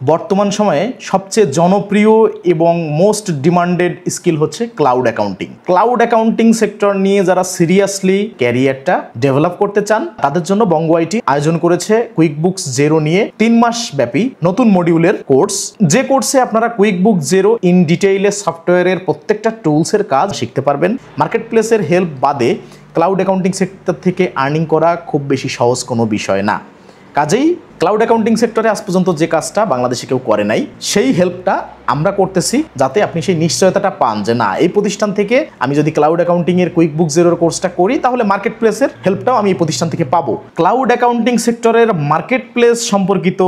বর্তমান সময়ে সবচেয়ে জনপ্রিয় এবং মোস্ট ডিমান্ডেড স্কিল হচ্ছে cloud accounting. Cloud accounting sector নিয়ে যারা সিরিয়াসলি ক্যারিয়ারটা ডেভেলপ করতে চান তাদের জন্য বঙ্গ আইটি আয়োজন করেছে কুইকবুকস জেরো নিয়ে 3 মাস ব্যাপী নতুন মডিউলের কোর্স, যে কোর্সে আপনারা কুইকবুক জেরো ইন ডিটেইলে সফটওয়্যারের প্রত্যেকটা টুলসের কাজ শিখতে পারবেন। মার্কেট প্লেসের হেল্প বাদে ক্লাউড অ্যাকাউন্টিং সেক্টর থেকে আর্নিং করা খুব বেশি সহজ কোনো বিষয় না। কাজেই ক্লাউড অ্যাকাউন্টিং সেক্টরে আজ পর্যন্ত যে কাজটা বাংলাদেশে কেউ করে নাই, সেই হেল্পটা আমরা করতেছি, যাতে আপনি সেই নিশ্চয়তাটা পান যে না, এই প্রতিষ্ঠান থেকে আমি যদি ক্লাউড অ্যাকাউন্টিংয়ের কুইকবুক জেরোর কোর্সটা করি তাহলে মার্কেট প্লেসের হেল্পটাও আমি এই প্রতিষ্ঠান থেকে পাবো। ক্লাউড অ্যাকাউন্টিং সেক্টরের মার্কেট প্লেস সম্পর্কিত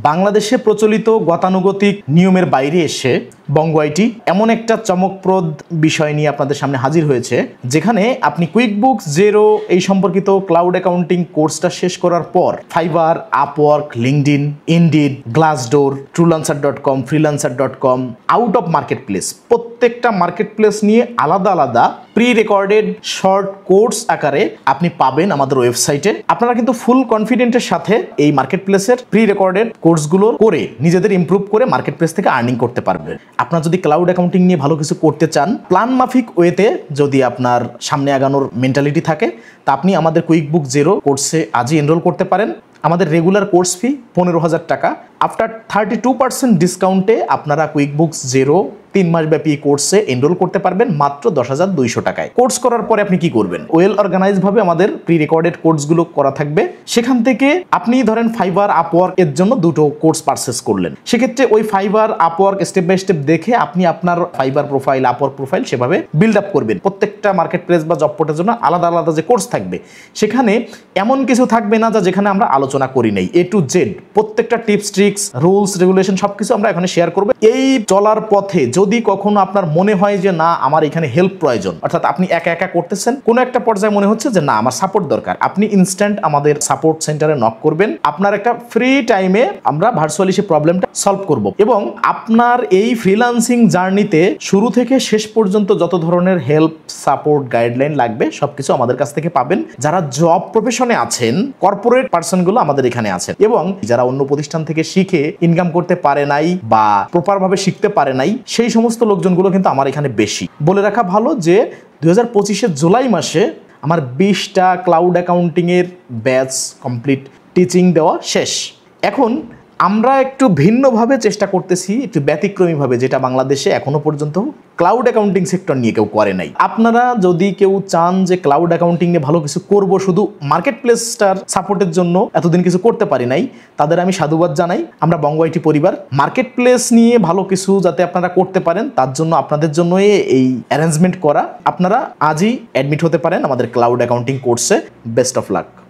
বাংলাদেশে প্রচলিত গতানুগতিক নিয়মের বাইরে এসে বঙ্গ আইটি এমন একটা চমকপ্রদ বিষয় নিয়ে আপনাদের সামনে হাজির হয়েছে, যেখানে আপনি কুইকবুক জেরো এই সম্পর্কিত ক্লাউড অ্যাকাউন্টিং কোর্সটা শেষ করার পর Fiverr, Upwork, LinkedIn, Indeed, Glassdoor, Truelancer dot com, Freelancer dot com, out of marketplace, প্রত্যেকটা মার্কেট প্লেস নিয়ে আলাদা আলাদা প্রি রেকর্ডেড শর্ট কোর্স আকারে আপনি পাবেন আমাদের ওয়েবসাইটে। আপনারা কিন্তু ফুল কনফিডেন্টের সাথে এই মার্কেট প্লেসের প্রি রেকর্ডেড কোর্সগুলো করে নিজেদের ইমপ্রুভ করে মার্কেট প্লেস থেকে আর্নিং করতে পারবেন। আপনারা যদি ক্লাউড অ্যাকাউন্টিং নিয়ে ভালো কিছু করতে চান, প্ল্যান মাফিক ওয়েতে যদি আপনার সামনে আগানোর মেন্টালিটি থাকে, তা আপনি আমাদের কুইকবুক জেরো কোর্সে আজই এনরোল করতে পারেন। আমাদের রেগুলার কোর্স ফি 15,000 টাকা। আফটার 32% ডিসকাউন্টে আপনারা কুইকবুকস জেরো 3 মাস ব্যাপী কোর্সে এনরোল করতে পারবেন মাত্র 10,200 টাকায়। কোর্স করার পরে আপনি কি করবেন? ওয়েল অর্গানাইজ ভাবে আমাদের প্রি রেকর্ডেড কোর্সগুলো করা থাকবে। সেখান থেকে আপনি ধরেন ফাইবার, আপওয়ার্ক এর জন্য দুটো কোর্স পারচেস করলেন, সেক্ষেত্রে ওই Fiverr, Upwork step by step দেখে আপনি আপনার ফাইবার প্রোফাইল, আপওয়ার্ক প্রোফাইল সেভাবে বিল্ড আপ করবেন। প্রত্যেকটা মার্কেট প্লেস বা জব পোর্টের জন্য আলাদা আলাদা যে কোর্স থাকবে, সেখানে এমন কিছু থাকবে না যা যেখানে আমরা আলোচনা করি নাই। এ টু জেড প্রত্যেকটা টিপস, ট্রিক্স, রুলস, রেগুলেশন সবকিছু আমরা এখানে শেয়ার করব। এই চলার পথে যদি কখনো আপনার মনে হয় যে না, আমার এখানে হেল্প প্রয়োজন, অর্থাৎ আপনি একা একা করতেছেন, কোনো একটা পর্যায়ে মনে হচ্ছে যে না, আমার সাপোর্ট দরকার, আপনি ইনস্ট্যান্ট আমাদের সাপোর্ট সেন্টারে নক করবেন। আপনার একটা ফ্রি টাইমে আমরা ভার্চুয়ালি সেই প্রবলেমটা সলভ করব এবং আপনার এই ফ্রিল্যান্সিং জার্নিতে শুরু থেকে শেষ পর্যন্ত যত ধরনের হেল্প, সাপোর্ট, গাইডলাইন লাগবে সবকিছু আমাদের কাছ থেকে পাবেন। যারা জব প্রফেশনে আছেন, কর্পোরেট পার্সনগুলো আমাদের এখানে আছেন, এবং যারা অন্য প্রতিষ্ঠান থেকে শিখে ইনকাম করতে পারে নাই বা প্রপার ভাবে শিখতে পারে নাই, সেই সমস্ত লোকজনগুলো কিন্তু আমার এখানে বেশি। বলে রাখা ভালো যে 2025 জুলাই মাসে আমার 20টা ক্লাউড অ্যাকাউন্টিং এর ব্যাচ কমপ্লিট টিচিং দেওয়া শেষ। এখন আমরা একটু ভিন্নভাবে চেষ্টা করতেছি, একটু ব্যতিক্রমীভাবে, যেটা বাংলাদেশে এখনো পর্যন্ত ক্লাউড অ্যাকাউন্টিং সেক্টর নিয়ে কেউ করে নাই। আপনারা যদি কেউ চান যে ক্লাউড অ্যাকাউন্টিং নিয়ে ভালো কিছু করব, শুধু মার্কেট প্লেসটার সাপোর্টের জন্য এতদিন কিছু করতে পারি নাই, তাদের আমি সাধুবাদ জানাই। আমরা বঙ্গ আইটি পরিবার মার্কেট প্লেস নিয়ে ভালো কিছু যাতে আপনারা করতে পারেন, তার জন্য আপনাদের জন্য এই অ্যারেঞ্জমেন্ট করা। আপনারা আজই অ্যাডমিট হতে পারেন আমাদের ক্লাউড অ্যাকাউন্টিং কোর্সে। Best of luck.